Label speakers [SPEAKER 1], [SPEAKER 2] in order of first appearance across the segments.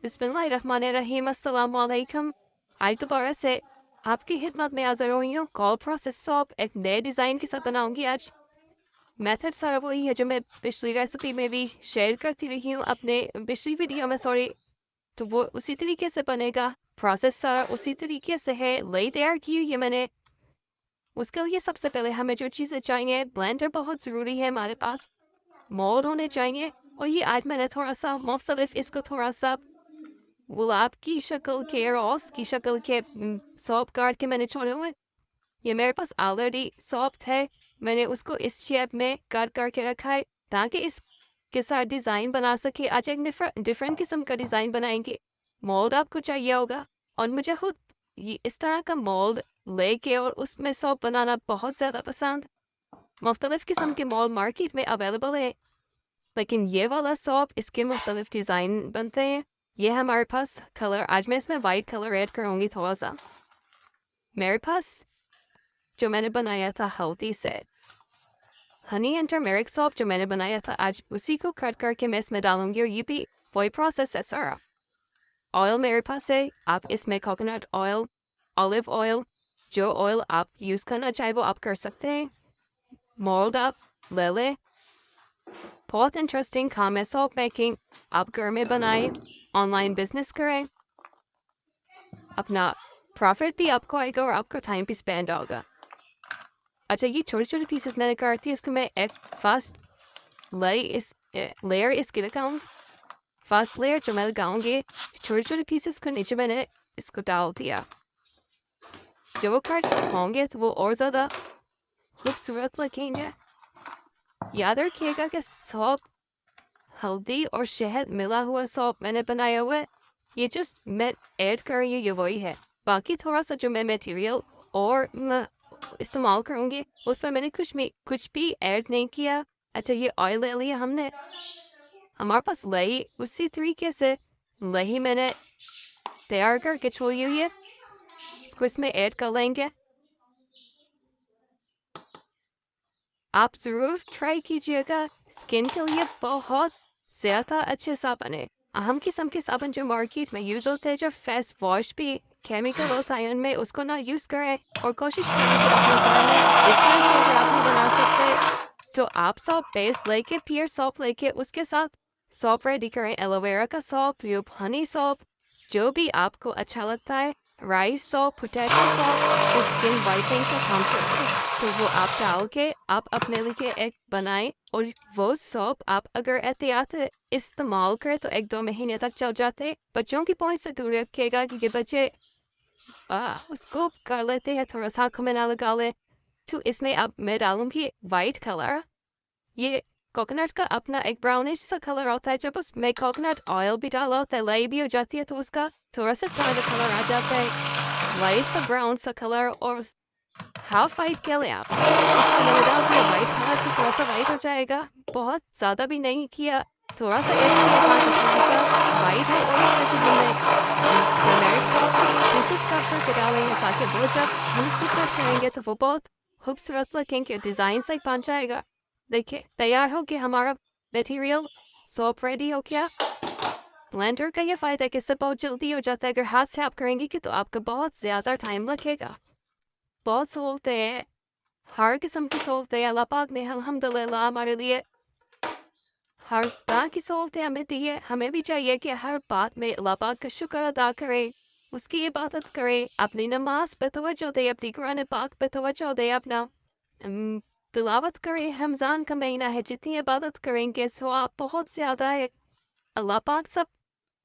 [SPEAKER 1] बिस्मिल्लाहिर्रहमानिर्रहीम, अस्सलाम वालेकुम। आज दोबारा से आपकी खिदमत में हाजिर हुई हूँ। कॉल प्रोसेस सॉप एक नए डिज़ाइन के साथ बनाऊंगी आज। मेथड सारा वही है जो मैं पिछली रेसिपी में भी शेयर करती रही हूँ, अपने पिछली वीडियो में सॉरी। तो वो उसी तरीके से बनेगा। प्रोसेस सारा उसी तरीके से है। लई तैयार की हुई है मैंने। उसके लिए सबसे पहले हमें जो चीज़ें चाहिए, ब्लेंडर बहुत ज़रूरी है हमारे पास, मोल्ड होने चाहिए। और ये आज मैंने थोड़ा सा मुख्तलिफ इसको थोड़ा सा गुलाब की शक्ल के, रोज की शक्ल के सॉप काट के मैंने छोड़े हुए। ये मेरे पास ऑलरेडी सॉप है, मैंने उसको इस शेप में काट करके रखा है ताकि इसके साथ डिज़ाइन बना सके। आज एक डिफरेंट किस्म का डिज़ाइन बनाएंगे। मोल्ड आपको चाहिए होगा, और मुझे खुद ये इस तरह का मोल्ड लेके और उसमें सॉप बनाना बहुत ज़्यादा पसंद। मुख्तलिफ किस्म के मोल्ड मार्केट में अवेलेबल है, लेकिन ये वाला सॉप इसके मुख्तलिफ डिज़ाइन बनते हैं। ये हमारे पास कलर, आज मैं इसमें वाइट कलर ऐड करूँगी थोड़ा सा। मेरे पास जो मैंने बनाया था हल्दी से हनी एंड टर्मेरिक सॉप जो मैंने बनाया था, आज उसी को कट करके मैं इसमें डालूंगी। और ये भी वही प्रोसेस है सारा। ऑयल मेरे पास है, आप इसमें कोकोनट ऑयल, ऑलिव ऑयल, जो ऑयल आप यूज़ करना चाहे वो आप कर सकते हैं। मोल्ड आप ले लें। बहुत इंटरेस्टिंग काम है सॉप मेकिंग। आप घर में बनाएं, ऑनलाइन बिजनेस करें, अपना प्रॉफिट भी आपको आएगा और आपका टाइम भी स्पेंड होगा। अच्छा, ये छोटे छोटे पीसेस मैंने काटी है, इसको मैं एक फर्स्ट लेयर इसके लगाऊँ। फर्स्ट लेयर जो मैं लगाऊंगी, छोटे छोटे पीसेस को नीचे मैंने इसको डाल दिया। जब वो कट होंगे तो वो और ज़्यादा खूबसूरत लगेंगे। याद रखिएगा कि सॉप हल्दी और शहद मिला हुआ सॉप मैंने बनाया हुआ है। ये जस्ट मैं ऐड कर रही हूँ, ये वही है। बाकी थोड़ा सा जो मैं मटेरियल और इस्तेमाल करूँगी उस पर मैंने कुछ भी ऐड नहीं किया। अच्छा, ये ऑयल ले लिया हमने, हमारे पास लही उसी तरीके से लही मैंने तैयार करके छोड़ी हुई है, इसको इसमें ऐड कर लेंगे। आप ज़रूर ट्राई कीजिएगा, स्किन के लिए बहुत ज़्यादा अच्छे साबुन है। अहम किस्म के साबुन जो मार्केट में यूज़ होते हैं, जो फेस वॉश भी केमिकल होता है उनमें, उसको ना यूज़ करें। और कोशिश करें कि अपने घर में इस तरह से अगर आप नहीं बना सकते तो आप सॉप बेस लेके फिर सॉप लेके उसके साथ सॉप रेडी करें। एलोवेरा का सॉप, या हनी सॉप, जो भी आपको अच्छा लगता है। राइस सॉप, पोटैटो सॉप, जो स्किन वाइटनिंग का काम करते हैं, तो वो आप डाल के आप अपने लिए एक बनाएं। और वो सॉप आप अगर एहतियात इस्तेमाल करें तो 1-2 महीने तक चल जाते। बच्चों की पहुंच से दूर रखिएगा क्योंकि बच्चे उसको कर लेते हैं, थोड़ा सा आँखों में ना लगा ले। तो इसमें अब मैं डालूंगी वाइट कलर। ये कोकोनट का अपना एक ब्राउनिश सा कलर होता है। जब उसमें कोकोनट ऑयल भी डाला होता है, लई भी हो जाती है, तो उसका थोड़ा सा तरह का कलर आ जाता है, वाइट सा ब्राउन सा कलर। और हाफ वाइट के लिए आप इसमें मैंने डाल दिया वाइट कलर, तो थोड़ा सा वाइट हो जाएगा। बहुत ज़्यादा भी नहीं किया, थोड़ा सा एक थोड़ा सा वाइट है। और इसमें जो हमने टर्मेरिक सॉल्ट पीसेस कट करके डालेंगे ताकि वो जब हम इसको कट करेंगे तो वो बहुत खूबसूरत लगेंगे, डिज़ाइन से बन जाएगा। देखिए, तैयार हो गया हमारा मटेरियल, सॉप रेडी हो गया। ब्लेंडर का ये फ़ायदा है कि इससे बहुत जल्दी हो जाता है। अगर हाथ से आप करेंगे कि तो आपका बहुत ज़्यादा टाइम लगेगा। बहुत सहूलतें हैं, हर किस्म की सहूलतें हैं। अल्लाह पाक ने अल्हम्दुलिल्लाह हमारे लिए हर तरह की सहूलतें हमें दी है। हमें भी चाहिए कि हर बात में अल्लाह पाक का शुक्र अदा करें, उसकी इबादत करें, अपनी नमाज पे तवज्जो दें, अपनी कुरान पाक पे तवज्जो दें, अपना तिलावत करें। रमज़ान का महीना है, जितनी इबादत करेंगे सवाब बहुत ज़्यादा है। अल्लाह पाक सब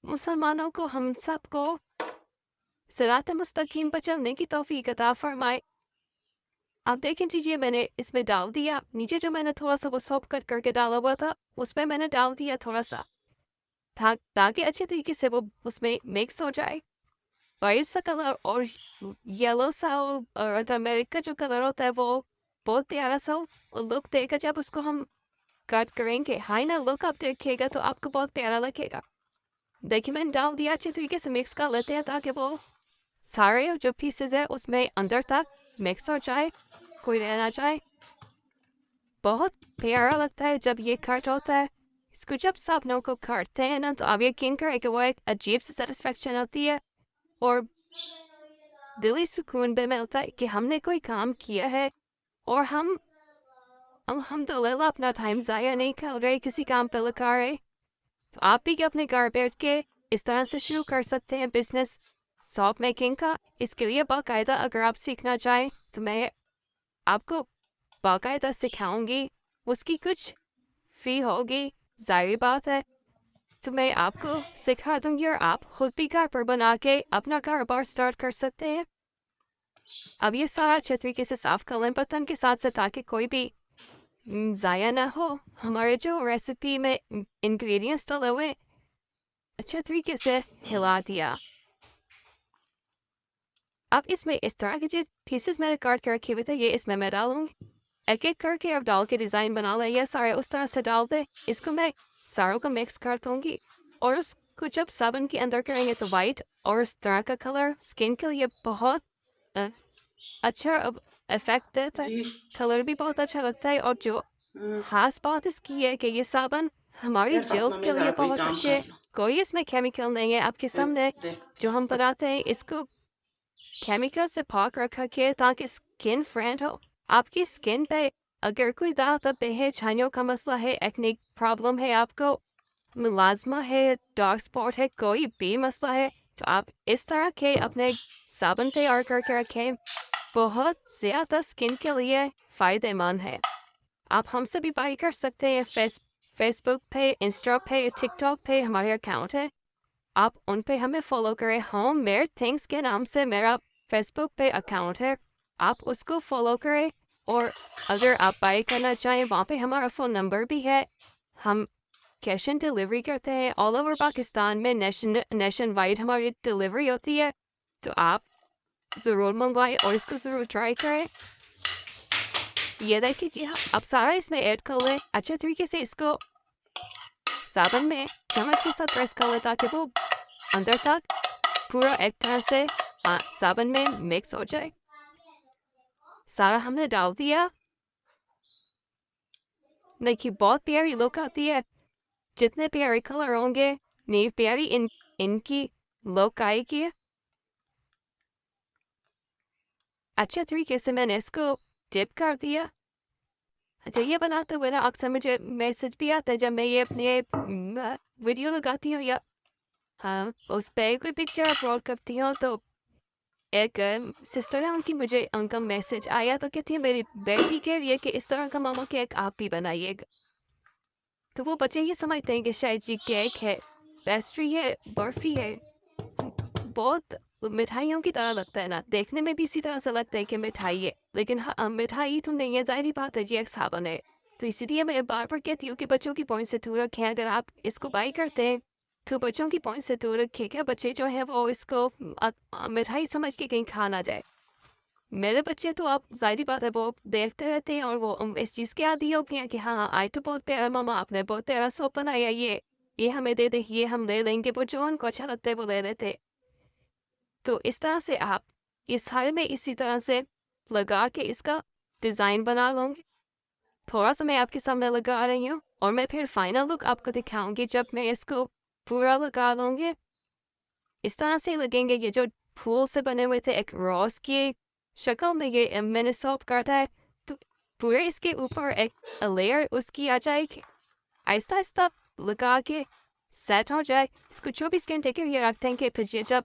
[SPEAKER 1] मुसलमानों को, हम सबको सिरात मुस्तकीम पर चलने की तौफीक अता फरमाए। आप देखें दीजिए, मैंने इसमें डाल दिया। नीचे जो मैंने थोड़ा सा वो सॉप कट करके डाला हुआ था उसमें मैंने डाल दिया थोड़ा सा, ताकि अच्छे तरीके से वो उसमें मिक्स हो जाए। वाइट सा कलर और येलो सा और टर्मेरिक का जो कलर होता है वो बहुत प्यारा सा लुक देगा जब उसको हम कट करेंगे। हाई ना लुक आप देखिएगा तो आपको बहुत प्यारा लगेगा। देखिए, मैंने डाल दिया, अच्छे तरीके से मिक्स कर लेते हैं ताकि वो सारे जो पीसेस है उसमें अंदर तक मिक्स हो जाए, कोई रह ना जाए। बहुत प्यारा लगता है जब ये कट होता है। इसको जब साबुनों को काटते हैं ना, तो आप यकीन करें कि वो एक अजीब सी सेटिस्फेक्शन होती है और दिली सुकून भी मिलता है कि हमने कोई काम किया है और हम अल्हम्दुलिल्लाह अपना टाइम ज़ाया नहीं कर रहे, किसी काम पे लगा रहे। तो आप भी अपने घर बैठ के इस तरह से शुरू कर सकते हैं बिजनेस सॉप मेकिंग का। इसके लिए बाकायदा अगर आप सीखना चाहें तो मैं आपको बाकायदा सिखाऊंगी, उसकी कुछ फ़ी होगी, ज़ाहिर बात है। तो मैं आपको सिखा दूंगी और आप खुद भी घर पर बना के अपना कारोबार स्टार्ट कर सकते हैं। अब ये सारा अच्छे तरीके से साफ कर लें बर्तन के साथ से, ताकि कोई भी ज़ाया ना हो। हमारे जो रेसिपी में इंग्रेडिएंट्स डाले हुए अच्छे तरीके से हिला दिया। अब इसमें इस तरह के जो पीसेस मैंने काट के रखे हुए थे ये इसमें मैं डालूंगी। एक एक करके अब डाल के डिज़ाइन बना लें, ये सारे उस तरह से डाल दे। इसको मैं सारों को मिक्स कर दूंगी और उसको जब साबुन के अंदर करेंगे तो वाइट और इस तरह का कलर स्किन के लिए बहुत अच्छा इफेक्ट देता है, कलर भी बहुत अच्छा लगता है। और जो खास बात इसकी है कि ये साबुन हमारी
[SPEAKER 2] यार फातिमा
[SPEAKER 1] जल्द
[SPEAKER 2] मैं
[SPEAKER 1] के लिए
[SPEAKER 2] जरा कोई
[SPEAKER 1] बहुत
[SPEAKER 2] काम
[SPEAKER 1] अच्छे
[SPEAKER 2] कर
[SPEAKER 1] है।
[SPEAKER 2] लो।
[SPEAKER 1] कोई इसमें केमिकल नहीं है, आपके
[SPEAKER 2] देख
[SPEAKER 1] सामने
[SPEAKER 2] देख
[SPEAKER 1] जो हम बनाते हैं इसको केमिकल से पाक रखा के ताकि स्किन फ्रेंड हो। आपकी स्किन पे अगर कोई दाग धब्बे है, छाइयों का मसला है, एक्ने प्रॉब्लम है, आपको मुलाजमा है, डार्क स्पॉट है, कोई भी मसला है, तो आप इस तरह के अपने साबुन तैयार करके रखें। बहुत ज़्यादा स्किन के लिए फ़ायदेमंद है। आप हमसे भी बाई कर सकते हैं। फेसबुक पे, इंस्टा पे, टिकटॉक पे हमारे अकाउंट है, आप उन पे हमें फॉलो करें। होममेड थिंग्स के नाम से मेरा फेसबुक पे अकाउंट है, आप उसको फॉलो करें। और अगर आप बाई करना चाहें वहाँ पे हमारा फ़ोन नंबर भी है। हम कैश ऑन डिलीवरी करते हैं ऑल ओवर पाकिस्तान में, नेशन वाइड हमारी डिलीवरी होती है। तो आप ज़रूर मंगवाएं और इसको ज़रूर ट्राई करें। ये देखिए जी हाँ, अब सारा इसमें ऐड कर लें अच्छे तरीके से। इसको साबुन में चम्मच के साथ प्रेस कर लें ताकि वो अंदर तक पूरा एक तरह से साबुन में मिक्स हो जाए। सारा हमने डाल दिया। देखिए बहुत प्यारी लुक आती है, जितने प्यारे कलर होंगे नहीं प्यारी इनकी लुक आएगी। अच्छे तरीके से मैंने इसको डिप कर दिया। अच्छा, ये बनाते हुए ना अक्सर मुझे मैसेज भी आता है जब मैं ये अपने वीडियो लगाती हूँ या हाँ उस पर कोई पिक्चर अपलोड करती हूँ, तो एक सिस्टर है उनकी, मुझे उनका मैसेज आया तो कहती है मेरी बेटी कह रही है कि इस तरह का मामा केक आप भी बनाइएगा। तो वो बच्चे ये समझते हैं कि शायद जी केक है, पेस्ट्री है, बर्फी है, बहुत मिठाइयों की तरह लगता है ना, देखने में भी इसी तरह से लगता है कि मिठाई है, लेकिन हाँ मिठाई तो नहीं है, जाहिर बात है जी एक साबुन है। तो इसलिए मैं बार बार कहती हूँ कि बच्चों की पॉइंट से दूर रखें। अगर आप इसको बाई करते हैं तो बच्चों की पॉइंट से दूर रखें, क्या बच्चे जो है वो इसको मिठाई समझ के कहीं खा ना जाए। मेरे बच्चे तो आप जाहिर बात है वो देखते रहते हैं और वो इस चीज़ के आदी हो गए हैं कि हाँ आज तो बहुत प्यारा मामा आपने बहुत प्यारा सोप बनाया, ये हमें दे दे, ये हम ले लेंगे। वो जो उनको अच्छा लगता है वो ले लेते। तो इस तरह से आप इस सारे में इसी तरह से लगा के इसका डिज़ाइन बना लूँगी। थोड़ा सा मैं आपके सामने लगा रही हूँ और मैं फिर फाइनल लुक आपको दिखाऊंगी जब मैं इसको पूरा लगा लूँगी। इस तरह से लगेंगे ये जो फूल से बने हुए थे, एक रोज की शक्ल में ये मैंने सॉप काटा है। तो पूरे इसके ऊपर एक लेयर उसकी आ जाएगी। आहिस्ता आहिस्ता लगा के सेट हो जाए। इसको 24 घंटे के लिए रखते हैं कि फिर ये जब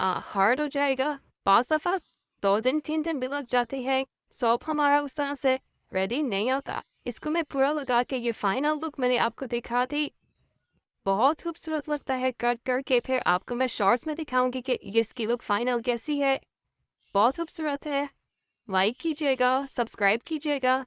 [SPEAKER 1] हार्ड हो जाएगा। 5 दफ़ा 2 दिन 3 दिन भी लग जाते हैं, सॉप हमारा उस तरह से रेडी नहीं होता। इसको मैं पूरा लगा के ये फाइनल लुक मैंने आपको दिखा दी। बहुत खूबसूरत लगता है कट करके, फिर आपको मैं शॉर्ट्स में दिखाऊंगी कि ये इसकी लुक फाइनल कैसी है। बहुत खूबसूरत है। लाइक कीजिएगा, सब्सक्राइब कीजिएगा।